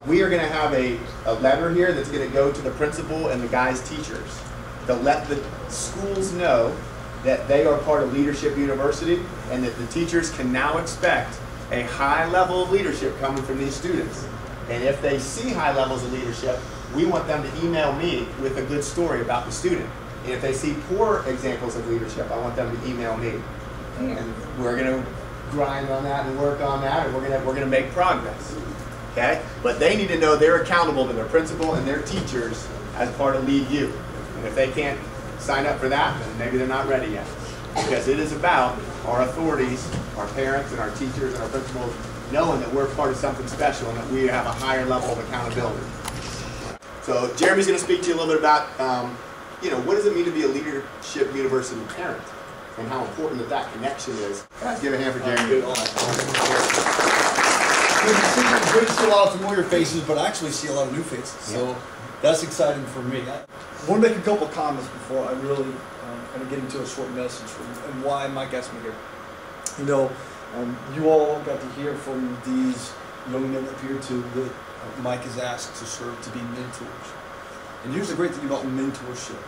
We are going to have a letter here that's going to go to the principal and the guys' teachers to let the schools know that they are part of Leadership University and that the teachers can now expect a high level of leadership coming from these students. And if they see high levels of leadership, we want them to email me with a good story about the student. And if they see poor examples of leadership, I want them to email me. And we're going to grind on that and work on that, and we're going to make progress. Okay? But they need to know they're accountable to their principal and their teachers as part of Lead You. And if they can't sign up for that, then maybe they're not ready yet. Because it is about our authorities, our parents and our teachers and our principals knowing that we're part of something special and that we have a higher level of accountability. So Jeremy's going to speak to you a little bit about, what does it mean to be a Leadership University parent and how important that connection is. Guys, give a hand for Jeremy. Great to see a lot of familiar faces, but I actually see a lot of new faces, so that's exciting for me. I want to make a couple comments before I really kind of get into a short message and why Mike asked me here. You all got to hear from these young men up here too that Mike is asked to serve to be mentors. And here's the great thing about mentorship.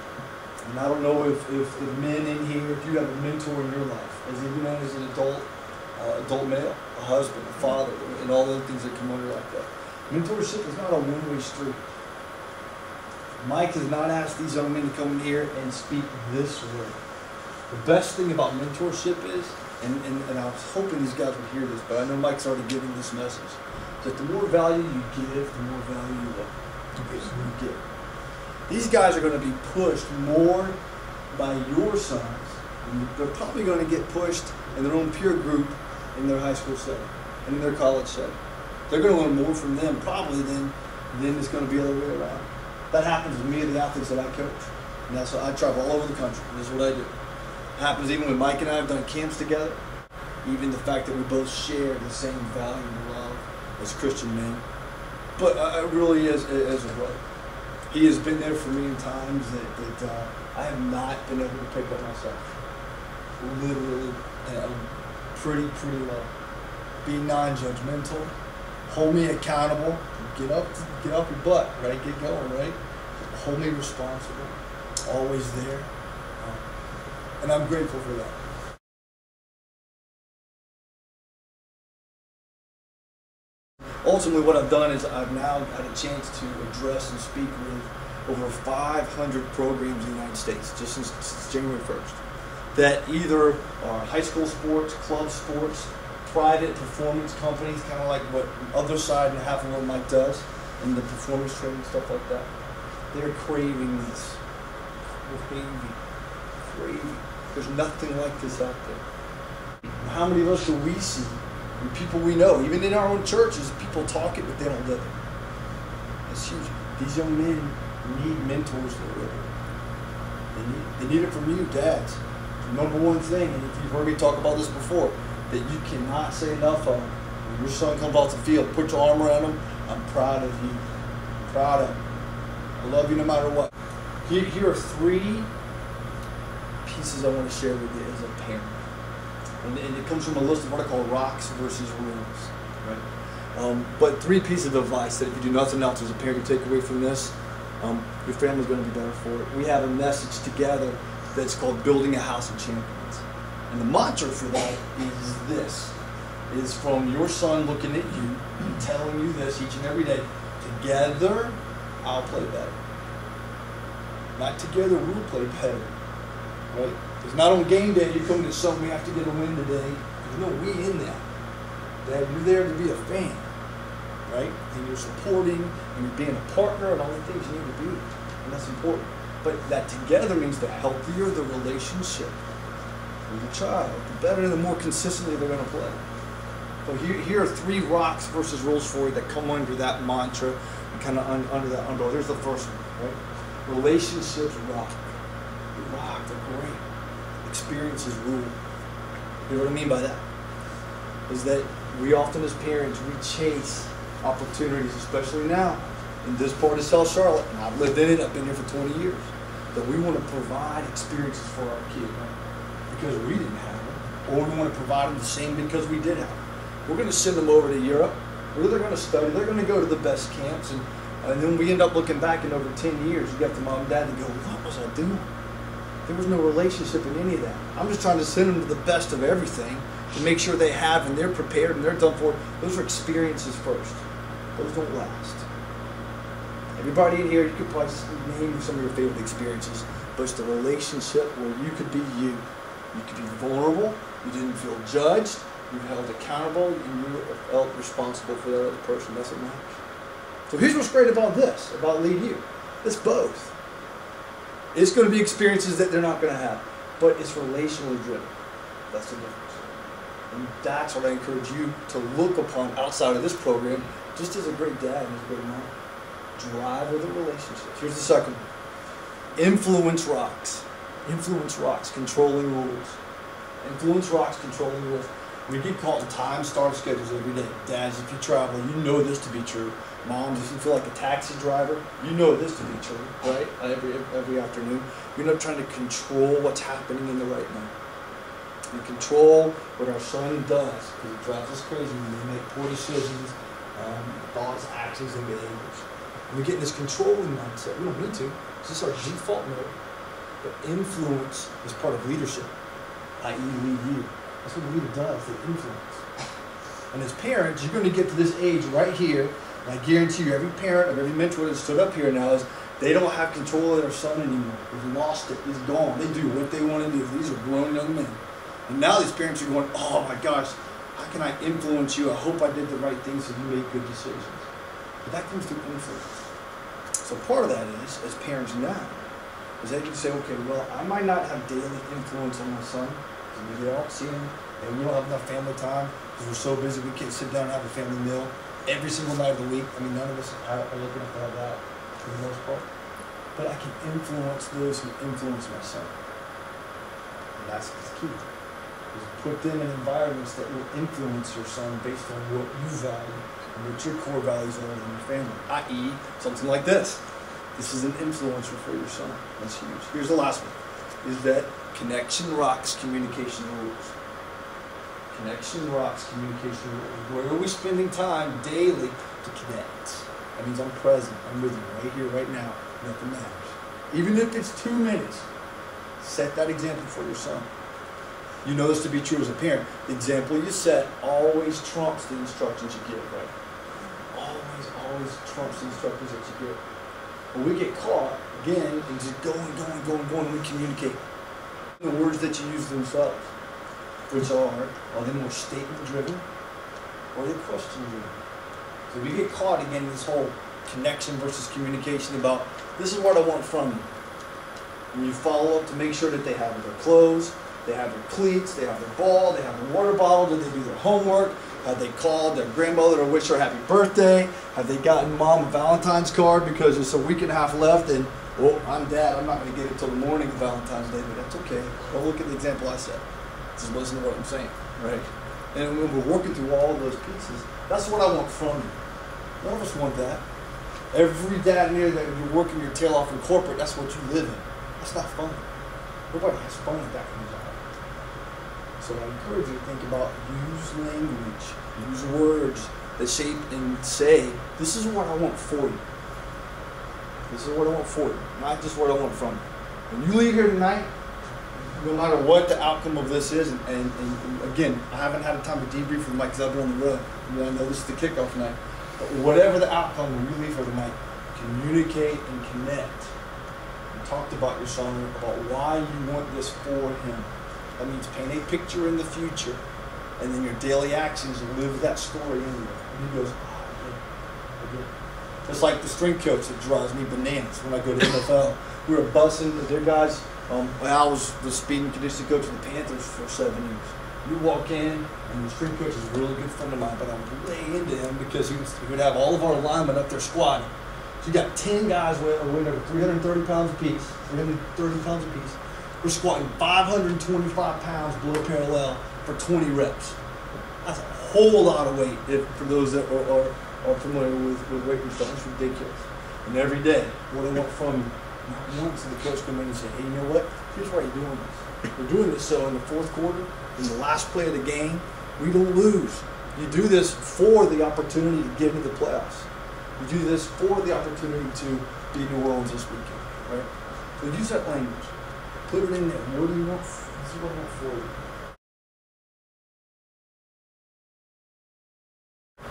And I don't know if the men in here, if you have a mentor in your life, even as an adult male, a husband, a father, and all the other things that come under like that. Mentorship is not a one-way street. Mike has not asked these young men to come in here and speak this way. The best thing about mentorship is, and I was hoping these guys would hear this, but I know Mike's already giving this message, that the more value you give, the more value you get. These guys are going to be pushed more by your sons, and they're probably going to get pushed in their own peer group in their high school setting and in their college setting. They're going to learn more from them probably than it's going to be the other way around. That happens with me and the athletes that I coach. And that's why I travel all over the country. This is what I do. It happens even when Mike and I have done camps together. Even the fact that we both share the same value and love as Christian men. But really as a brother. He has been there for me in times that I have not been able to pick up myself. Literally, pretty low. Be non-judgmental. Hold me accountable. Get off your butt, right? Get going, right? Hold me responsible. Always there. And I'm grateful for that. Ultimately, what I've done is I've now had a chance to address and speak with over 500 programs in the United States, just since January 1st, that either are high school sports, club sports, private performance companies, kind of like what other side and half of what Mike does, and the performance training, stuff like that. They're craving this. Craving. There's nothing like this out there. How many of us do we see? And people we know, even in our own churches, people talk it, but they don't live it. It's huge. These young men need mentors that live it. They need it from you, dads. The number one thing, and if you've heard me talk about this before, that you cannot say enough of. When your son comes off the field, put your arm around him. I'm proud of you. I'm proud of you. I love you no matter what. Here are 3 pieces I want to share with you as a parent. And it comes from a list of what I call rocks versus rules, right? But 3 pieces of advice that if you do nothing else as a parent, you take away from this, your family's going to be better for it. We have a message together that's called Building a House of Champions. And the mantra for that is this. It is from your son looking at you, telling you this each and every day. Together, I'll play better. Not together, we'll play better. Right? It's not on game day, you come to son, we have to get a win today. There's no we in that. Dad, you're there to be a fan. Right? And you're supporting, and you're being a partner, and all the things you need to be. And that's important. But that together means the healthier the relationship with your child, the better and the more consistently they're going to play. So here are 3 rocks versus rules for you that come under that mantra and kind of under that umbrella. Here's the first one, right? Relationships rock. They rock, they're great. Experiences rule. You know what I mean by that? Is that we often as parents, we chase opportunities, especially now in this part of South Charlotte, and I've lived in it, I've been here for 20 years, that we want to provide experiences for our kids, right? Because we didn't have them, or we want to provide them the same because we did have them. We're going to send them over to Europe, where they're going to study, they're going to go to the best camps, and then we end up looking back in over 10 years, you got the mom and dad and go, what was I doing? There was no relationship in any of that. I'm just trying to send them to the best of everything to make sure they have and they're prepared and they're done for it. Those are experiences first. Those don't last. Everybody in here, you could probably just name some of your favorite experiences, but it's the relationship where you could be you. You could be vulnerable, you didn't feel judged, you held accountable, and you felt responsible for that other person. That's what matters. So here's what's great about this, about Lead You. It's both. It's going to be experiences that they're not going to have, but it's relationally driven. That's the difference. And that's what I encourage you to look upon outside of this program, just as a great dad and as a great mom. Drive with the relationships. Here's the second one. Influence rocks. Influence rocks, controlling rules. Influence rocks, controlling rules. We get caught in time starved schedules every day. Dads, if you travel, you know this to be true. Moms, if you feel like a taxi driver, you know this to be true, right? Every afternoon. You're not trying to control what's happening in the right now. We control what our son does, because it drives us crazy when we make poor decisions, thoughts, actions, and behaviors. And we get in this controlling mindset. We don't need to. It's just our default mode. But influence is part of leadership, i.e. lead you. That's what a leader does, they influence. And as parents, you're going to get to this age right here, and I guarantee you, every parent of every mentor that stood up here now is, they don't have control of their son anymore. They've lost it. It's gone. They do what they want to do. These are grown young men. And now these parents are going, oh my gosh, how can I influence you? I hope I did the right things so you make good decisions. But that comes through influence. So part of that is, as parents now, is that you can say, okay, well, I might not have daily influence on my son, because we don't see him, and we don't have enough family time, because we're so busy we can't sit down and have a family meal every single night of the week. I mean, none of us are looking to have that for the most part. But I can influence those who influence my son. And that's key. Is put them in environments that will influence your son based on what you value and what your core values are in your family. I.e., something like this. This is an influencer for your son. That's huge. Here's the last one. Is that connection rocks communication rules. Connection rocks communication rules. Where are we spending time daily to connect? That means I'm present. I'm with you right here, right now. Nothing matters. Even if it's 2 minutes, set that example for your son. You know this to be true as a parent. The example you set always trumps the instructions you give, right? Always trumps the instructions that you give. When we get caught, again, in just going, and we communicate. The words that you use themselves, which are they more statement-driven or are they question-driven? So we get caught again in this whole connection versus communication about, this is what I want from you. And you follow up to make sure that they have their clothes, they have their cleats, they have their ball, they have their water bottle, did they do their homework? Have they called their grandmother to wish her happy birthday? Have they gotten mom a Valentine's card because it's a week and a half left and, well, I'm dad, I'm not going to get it until the morning of Valentine's Day, but that's okay. Well, look at the example I set. Just listen to what I'm saying, right? And when we're working through all of those pieces, that's what I want from you. None of us want that. Every dad in here that you're working your tail off in corporate, that's what you live in. That's not fun. Nobody has fun at that kind of job. So I encourage you to think about, use language, use words that shape and say, this is what I want for you. This is what I want for you, not just what I want from you. When you leave here tonight, no matter what the outcome of this is, and again, I haven't had a time to debrief with Mike because I've been on the road. I know this is the kickoff night. But whatever the outcome when you leave here tonight, communicate and connect. And talk about your son, about why you want this for him. That means paint a picture in the future, and then your daily actions live that story in you. And he goes, I get. It's like the strength coach that drives me bananas when I go to the NFL. We were busing their guys. I was the speed and conditioning coach of the Panthers for 7 years. You walk in, and the strength coach is a really good friend of mine, but I was way into him because he would have all of our linemen up there squatting. So you got 10 guys weighing over 330 pounds apiece, 330 pounds apiece. We're squatting 525 pounds below parallel for 20 reps. That's a whole lot of weight for those that are familiar with weight and stuff. It's ridiculous. And every day, what I want from you, not once did the coach come in and say, hey, you know what? Here's why you're doing this. We're doing this so in the fourth quarter, in the last play of the game, we don't lose. You do this for the opportunity to get into the playoffs. You do this for the opportunity to be in New Orleans this weekend, right? So use that language. Put it in there. What do you want? This is what I want for you.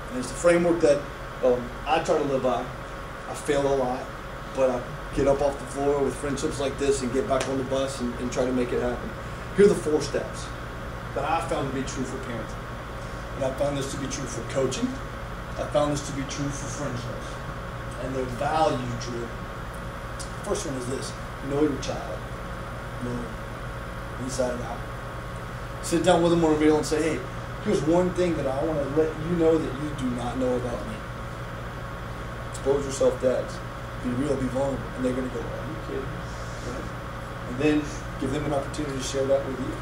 And it's the framework that I try to live by. I fail a lot, but I get up off the floor with friendships like this and get back on the bus and try to make it happen. Here are the 4 steps that I found to be true for parenting. And I found this to be true for coaching. I found this to be true for friendships. And they're value driven. First one is this: know your child. Know them inside and out. Sit down with them on a meal and say, hey, here's one thing that I want to let you know that you do not know about me. Expose yourself, dads. Be real, be vulnerable. And they're going to go, are you kidding? Right? And then give them an opportunity to share that with you.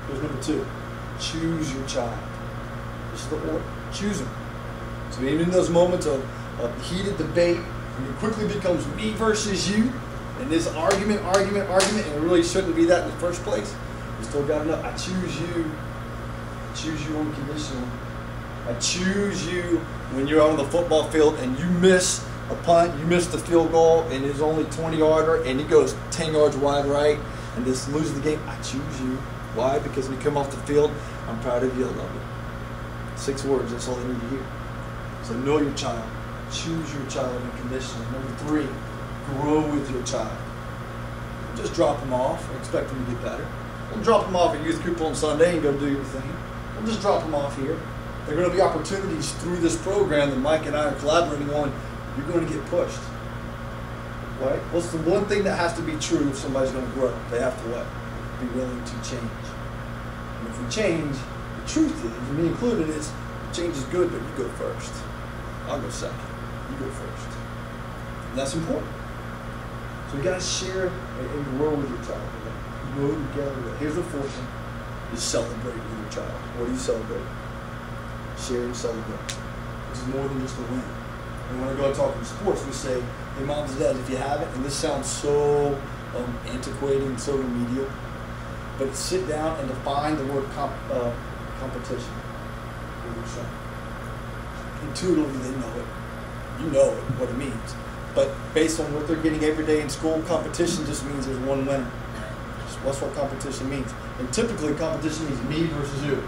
Here's number 2. Choose your child. This is the order. Choose them. So even in those moments of heated debate, when it quickly becomes me versus you, and this argument, and it really shouldn't be that in the first place, you still got to know, I choose you. I choose you unconditionally. I choose you when you're out on the football field and you miss a punt, you miss the field goal, and it's only 20-yarder, and it goes 10 yards wide right, and this loses the game. I choose you. Why? Because when you come off the field, I'm proud of you, I love you. 6 words, that's all they need to hear. So know your child. Choose your child unconditionally. Number 3, grow with your child. Don't just drop them off and expect them to get better. Don't drop them off at youth group on Sunday and go do your thing. Don't just drop them off here. There are going to be opportunities through this program that Mike and I are collaborating on. You're going to get pushed. Right? What's the one thing that has to be true if somebody's going to grow? They have to what? Be willing to change. And if we change, the truth is, me included, is change is good, but you go first. I'll go second. You go first. And that's important. So you got to share and grow with your child. Grow together. Here's the 4th thing. You celebrate with your child. What do you celebrate? Share and celebrate. This is more than just a win. And when I go talking sports, we say, hey, moms and dads, if you haven't, and this sounds so antiquated and so remedial, but sit down and define the word competition with your son. Intuitively, they know it. You know it, what it means. But based on what they're getting every day in school, competition just means there's one winner. That's what competition means. And typically, competition means me versus you.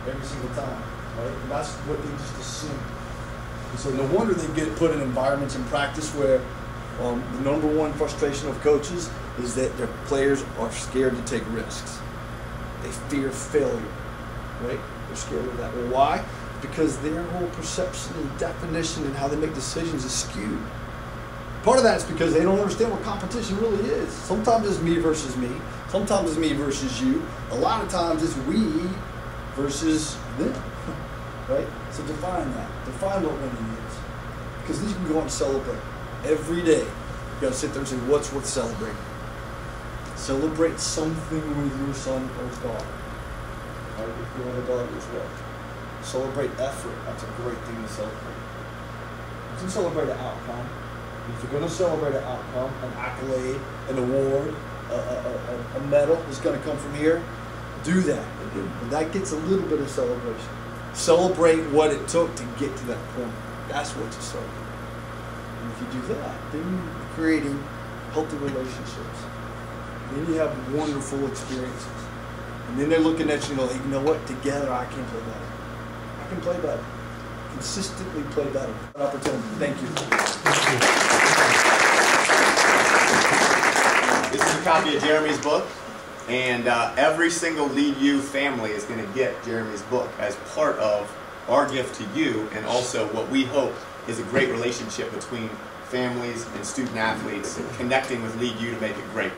Every single time. Right? And that's what they just assume. And so no wonder they get put in environments in practice where the number one frustration of coaches is that their players are scared to take risks. They fear failure. Right? They're scared of that. Well, why? Because their whole perception and definition and how they make decisions is skewed. Part of that is because they don't understand what competition really is. Sometimes it's me versus me. Sometimes it's me versus you. A lot of times it's we versus them. Right? So define that. Define what winning is. Because then you can go out and celebrate. Every day, you got to sit there and say, what's worth celebrating? Celebrate something with your son or daughter. Right? If you have a daughter as well. Celebrate effort. That's a great thing to celebrate. You can celebrate an outcome. If you're going to celebrate an outcome, an accolade, an award, a medal is going to come from here, do that. And that gets a little bit of celebration. Celebrate what it took to get to that point. That's what you celebrate. And if you do that, then you're creating healthy relationships. Then you have wonderful experiences. And then they're looking at you and like, you know what? Together I can play better. I can play better. Consistently play better. Opportunity. Thank you. This is a copy of Jeremy's book, and every single Lead U family is going to get Jeremy's book as part of our gift to you, and also what we hope is a great relationship between families and student athletes, connecting with Lead U to make it great.